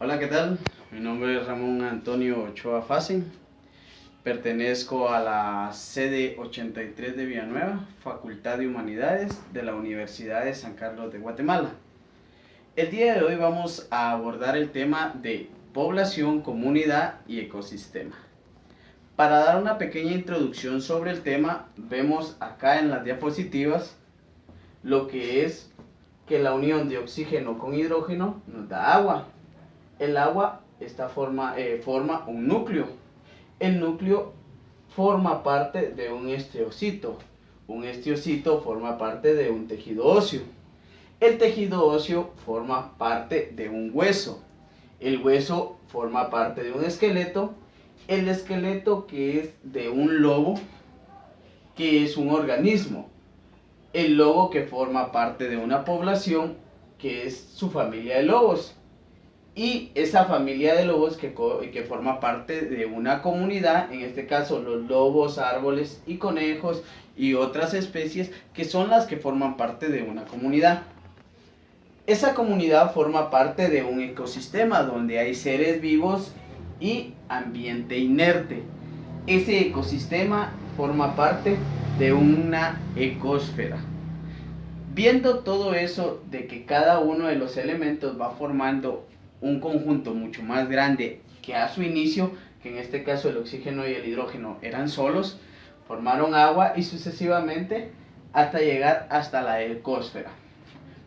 Hola, ¿qué tal? Mi nombre es Ramón Antonio Ochoa Facin. Pertenezco a la sede 83 de Villanueva, Facultad de Humanidades de la Universidad de San Carlos de Guatemala. El día de hoy vamos a abordar el tema de población, comunidad y ecosistema. Para dar una pequeña introducción sobre el tema, vemos acá en las diapositivas lo que es que la unión de oxígeno con hidrógeno nos da agua. El agua forma un núcleo. El núcleo forma parte de un esteocito. Un esteocito forma parte de un tejido óseo. El tejido óseo forma parte de un hueso. El hueso forma parte de un esqueleto. El esqueleto que es de un lobo, que es un organismo. El lobo que forma parte de una población, que es su familia de lobos. Y esa familia de lobos que forma parte de una comunidad, en este caso los lobos, árboles y conejos y otras especies que son las que forman parte de una comunidad. Esa comunidad forma parte de un ecosistema donde hay seres vivos y ambiente inerte. Ese ecosistema forma parte de una ecosfera. Viendo todo eso de que cada uno de los elementos va formando un conjunto mucho más grande que a su inicio, que en este caso el oxígeno y el hidrógeno eran solos, formaron agua y sucesivamente hasta llegar hasta la ecosfera.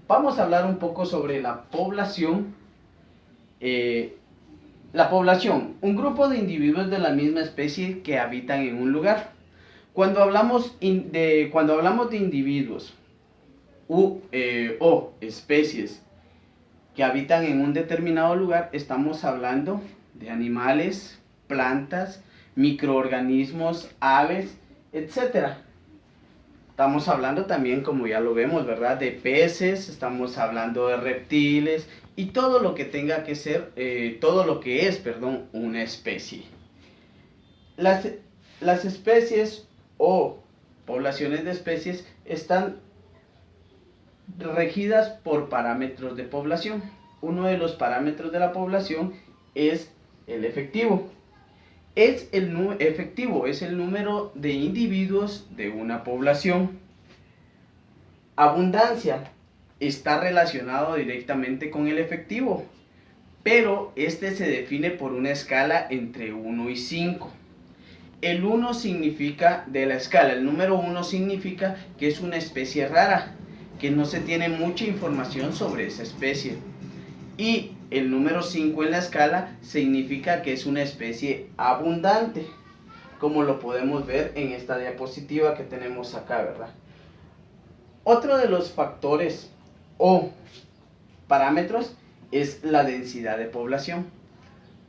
Vamos a hablar un poco sobre la población. La población, un grupo de individuos de la misma especie que habitan en un lugar. Cuando hablamos de individuos o especies que habitan en un determinado lugar, estamos hablando de animales, plantas, microorganismos, aves, etc. Estamos hablando también, como ya lo vemos, ¿verdad?, de peces, estamos hablando de reptiles y todo lo que tenga que ser, una especie. Las especies o poblaciones de especies están regidas por parámetros de población. Uno de los parámetros de la población es el efectivo. Es el número de individuos de una población. Abundancia está relacionado directamente con el efectivo, pero este se define por una escala entre 1 y 5. El 1 significa, de la escala, el número 1 significa que es una especie rara, que no se tiene mucha información sobre esa especie. Y el número 5 en la escala significa que es una especie abundante, como lo podemos ver en esta diapositiva que tenemos acá, ¿verdad? Otro de los factores o parámetros es la densidad de población.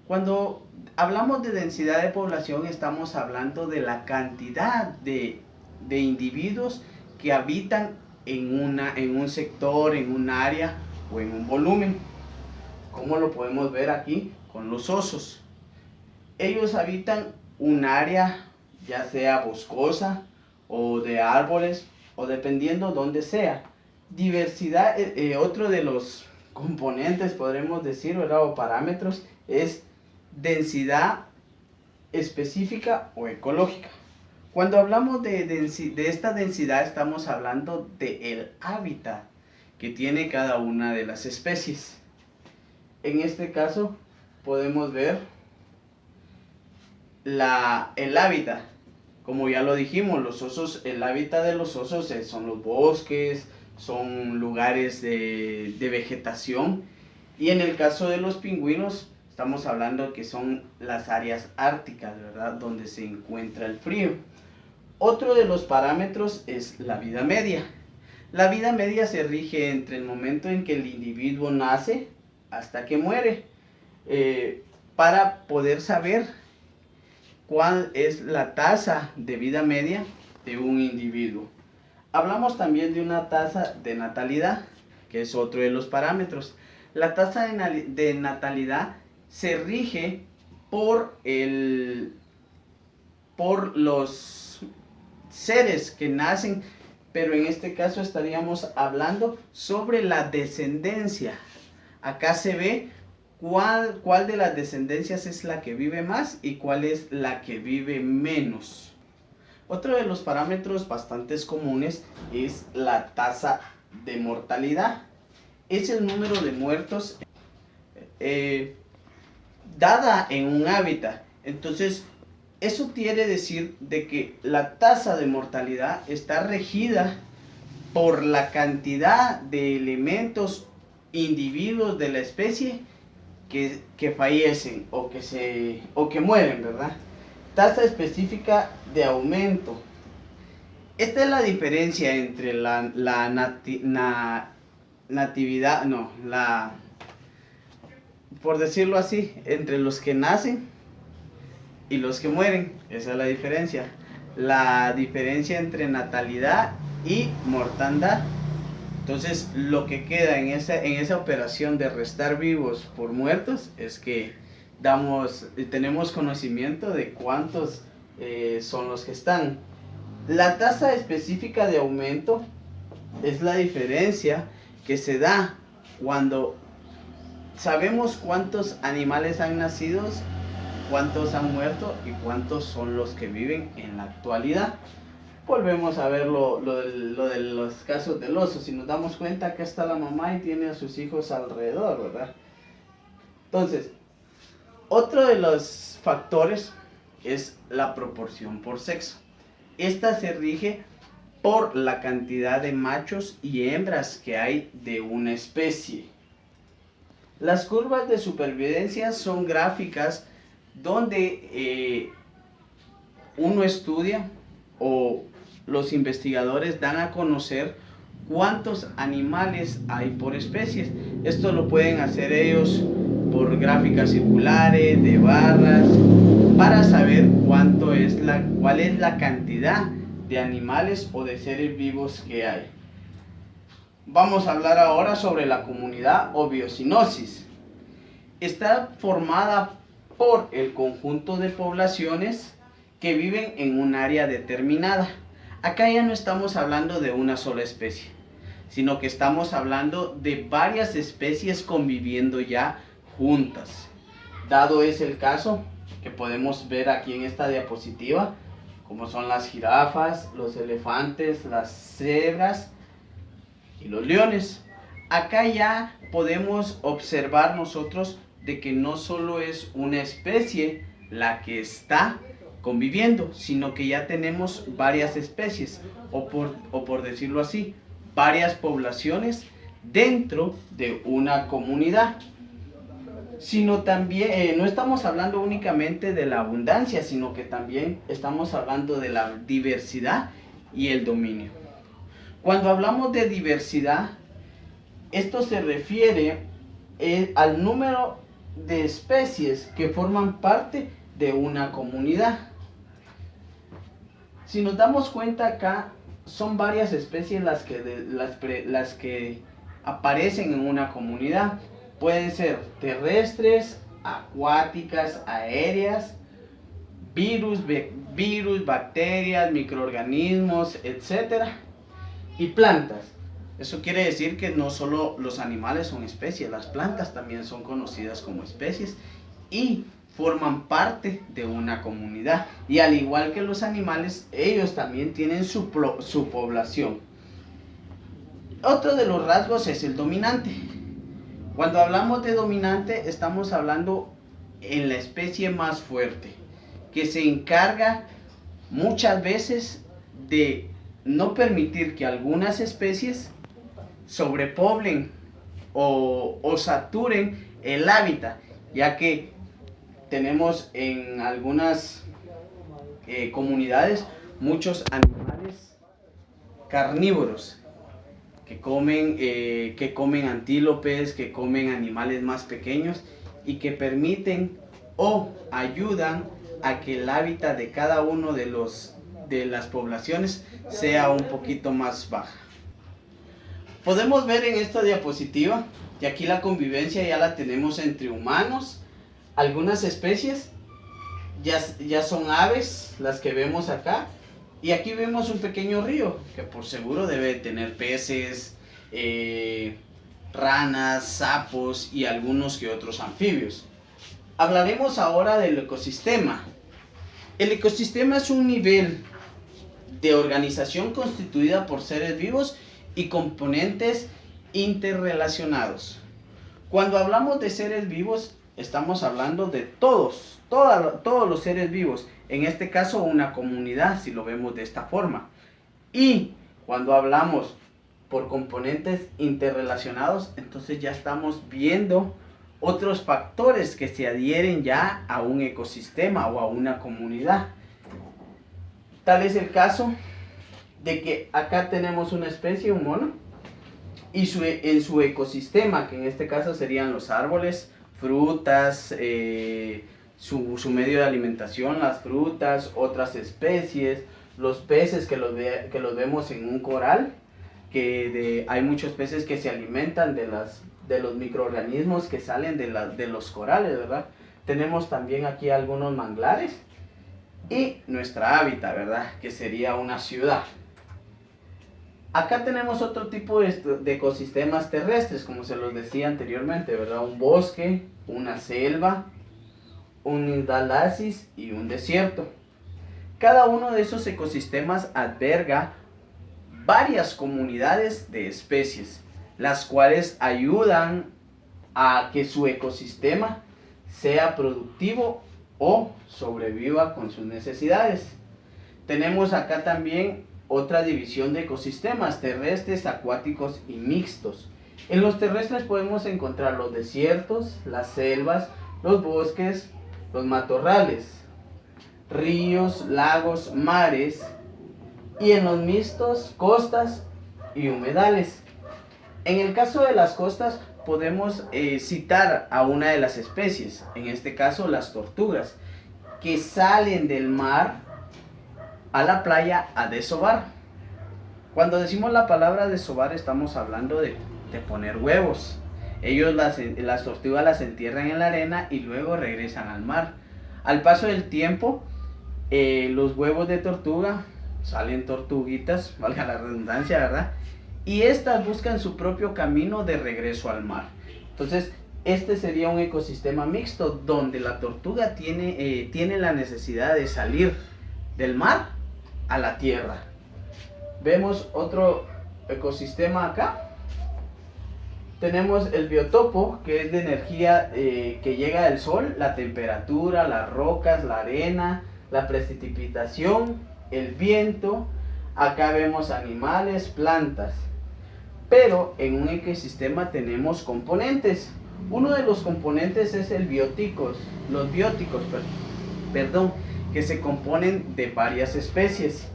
Cuando hablamos de densidad de población, estamos hablando de la cantidad de individuos que habitan en un sector, en un área o en un volumen. Como lo podemos ver aquí con los osos. Ellos habitan un área, ya sea boscosa o de árboles, o dependiendo donde sea. Diversidad, otro de los componentes, podremos decir, ¿verdad?, o parámetros, es densidad específica o ecológica. Cuando hablamos de esta densidad, estamos hablando del hábitat que tiene cada una de las especies. En este caso podemos ver el hábitat. Como ya lo dijimos, los osos, el hábitat de los osos son los bosques, son lugares de vegetación. Y en el caso de los pingüinos, estamos hablando que son las áreas árticas, ¿verdad?, donde se encuentra el frío. Otro de los parámetros es la vida media. La vida media se rige entre el momento en que el individuo nace hasta que muere, para poder saber cuál es la tasa de vida media de un individuo. Hablamos también de una tasa de natalidad, que es otro de los parámetros. La tasa de natalidad se rige por los seres que nacen, pero en este caso estaríamos hablando sobre la descendencia. Acá se ve cuál de las descendencias es la que vive más y cuál es la que vive menos. Otro de los parámetros bastante comunes es la tasa de mortalidad. Es el número de muertos dada en un hábitat. Entonces, eso quiere decir de que la tasa de mortalidad está regida por la cantidad de elementos, individuos de la especie que fallecen o que mueren, ¿verdad? Tasa específica de aumento. Esta es la diferencia entre natividad, no, por decirlo así, entre los que nacen y los que mueren. Esa es la diferencia. La diferencia entre natalidad y mortandad. Entonces, lo que queda en esa operación de restar vivos por muertos es que tenemos conocimiento de cuántos son los que están. La tasa específica de aumento es la diferencia que se da cuando sabemos cuántos animales han nacido, cuántos han muerto y cuántos son los que viven en la actualidad. Volvemos a ver lo de los casos del oso. Si nos damos cuenta, acá está la mamá y tiene a sus hijos alrededor, ¿verdad? Entonces, otro de los factores es la proporción por sexo. Esta se rige por la cantidad de machos y hembras que hay de una especie. Las curvas de supervivencia son gráficas donde uno estudia o los investigadores dan a conocer cuántos animales hay por especies. Esto lo pueden hacer ellos por gráficas circulares, de barras, para saber cuál es la cantidad de animales o de seres vivos que hay. Vamos a hablar ahora sobre la comunidad o biocinosis. Está formada por el conjunto de poblaciones que viven en un área determinada. Acá ya no estamos hablando de una sola especie, sino que estamos hablando de varias especies conviviendo ya juntas. Dado es el caso que podemos ver aquí en esta diapositiva, como son las jirafas, los elefantes, las cebras y los leones. Acá ya podemos observar nosotros de que no solo es una especie la que está conviviendo, sino que ya tenemos varias especies, o por decirlo así, varias poblaciones dentro de una comunidad. Sino también, no estamos hablando únicamente de la abundancia, sino que también estamos hablando de la diversidad y el dominio. Cuando hablamos de diversidad, esto se refiere al número de especies que forman parte de una comunidad. Si nos damos cuenta acá, son varias especies las que aparecen en una comunidad. Pueden ser terrestres, acuáticas, aéreas, virus, bacterias, microorganismos, etc. Y plantas. Eso quiere decir que no solo los animales son especies, las plantas también son conocidas como especies y forman parte de una comunidad. Y al igual que los animales, ellos también tienen su población. Otro de los rasgos es el dominante. Cuando hablamos de dominante, estamos hablando en la especie más fuerte, que se encarga muchas veces de no permitir que algunas especies sobrepoblen o saturen el hábitat, ya que tenemos en algunas comunidades muchos animales carnívoros que comen antílopes, que comen animales más pequeños y que permiten o ayudan a que el hábitat de cada uno de las poblaciones sea un poquito más baja. Podemos ver en esta diapositiva que aquí la convivencia ya la tenemos entre humanos. Algunas especies ya son aves, las que vemos acá. Y aquí vemos un pequeño río, que por seguro debe tener peces, ranas, sapos y algunos que otros anfibios. Hablaremos ahora del ecosistema. El ecosistema es un nivel de organización constituida por seres vivos y componentes interrelacionados. Cuando hablamos de seres vivos, estamos hablando de todos los seres vivos. En este caso, una comunidad, si lo vemos de esta forma. Y cuando hablamos por componentes interrelacionados, entonces ya estamos viendo otros factores que se adhieren ya a un ecosistema o a una comunidad. Tal es el caso de que acá tenemos una especie, un mono, y en su ecosistema, que en este caso serían los árboles, frutas, su medio de alimentación, las frutas, otras especies, los peces que los vemos en un coral, hay muchos peces que se alimentan de los microorganismos que salen de los corales, ¿verdad? Tenemos también aquí algunos manglares y nuestra hábitat, ¿verdad? Que sería una ciudad. Acá tenemos otro tipo de ecosistemas terrestres, como se los decía anteriormente, ¿verdad? Un bosque, una selva, un indalasis y un desierto. Cada uno de esos ecosistemas alberga varias comunidades de especies, las cuales ayudan a que su ecosistema sea productivo o sobreviva con sus necesidades. Tenemos acá también otra división de ecosistemas terrestres, acuáticos y mixtos. En los terrestres podemos encontrar los desiertos, las selvas, los bosques, los matorrales, ríos, lagos, mares, y en los mixtos, costas y humedales. En el caso de las costas podemos citar a una de las especies, en este caso las tortugas, que salen del mar a la playa a desovar. Cuando decimos la palabra desovar estamos hablando de poner huevos. Las tortugas las entierran en la arena y luego regresan al mar. Al paso del tiempo, los huevos de tortuga salen tortuguitas, valga la redundancia, ¿verdad? Y estas buscan su propio camino de regreso al mar. Entonces, este sería un ecosistema mixto donde la tortuga tiene la necesidad de salir del mar a la tierra. Vemos otro ecosistema acá. Tenemos el biotopo, que es de energía que llega del sol, la temperatura, las rocas, la arena, la precipitación, el viento. Acá vemos animales, plantas. Pero en un ecosistema tenemos componentes. Uno de los componentes es los bióticos, que se componen de varias especies,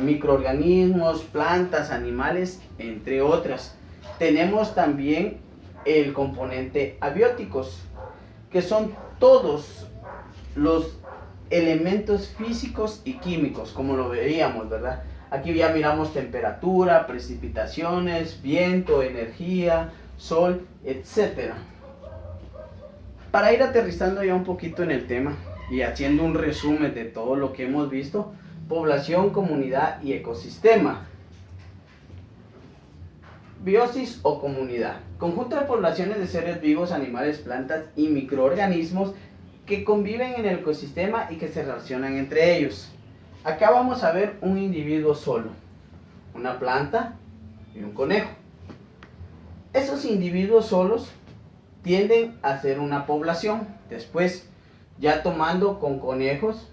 microorganismos, plantas, animales, entre otras. Tenemos también el componente abióticos, que son todos los elementos físicos y químicos, como lo veíamos, ¿verdad? Aquí ya miramos temperatura, precipitaciones, viento, energía, sol, etc. Para ir aterrizando ya un poquito en el tema y haciendo un resumen de todo lo que hemos visto: población, comunidad y ecosistema. Biosis o comunidad: conjunto de poblaciones de seres vivos, animales, plantas y microorganismos que conviven en el ecosistema y que se relacionan entre ellos. Acá vamos a ver un individuo solo, una planta y un conejo. Esos individuos solos tienden a ser una población, después ya tomando con conejos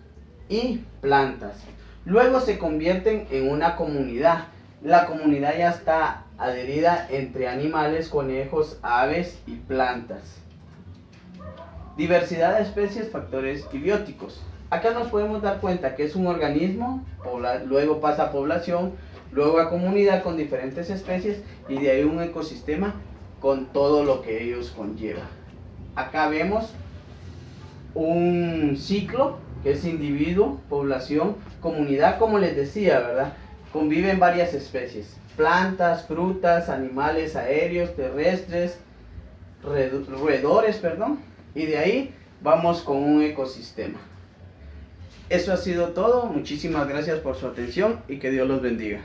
y plantas. Luego se convierten en una comunidad. La comunidad ya está adherida entre animales, conejos, aves y plantas. Diversidad de especies, factores y bióticos. Acá nos podemos dar cuenta que es un organismo, luego pasa a población, luego a comunidad con diferentes especies y de ahí un ecosistema con todo lo que ellos conllevan. Acá vemos un ciclo que es individuo, población, comunidad, como les decía, ¿verdad? Conviven varias especies, plantas, frutas, animales aéreos, terrestres, roedores, y de ahí vamos con un ecosistema. Eso ha sido todo, muchísimas gracias por su atención y que Dios los bendiga.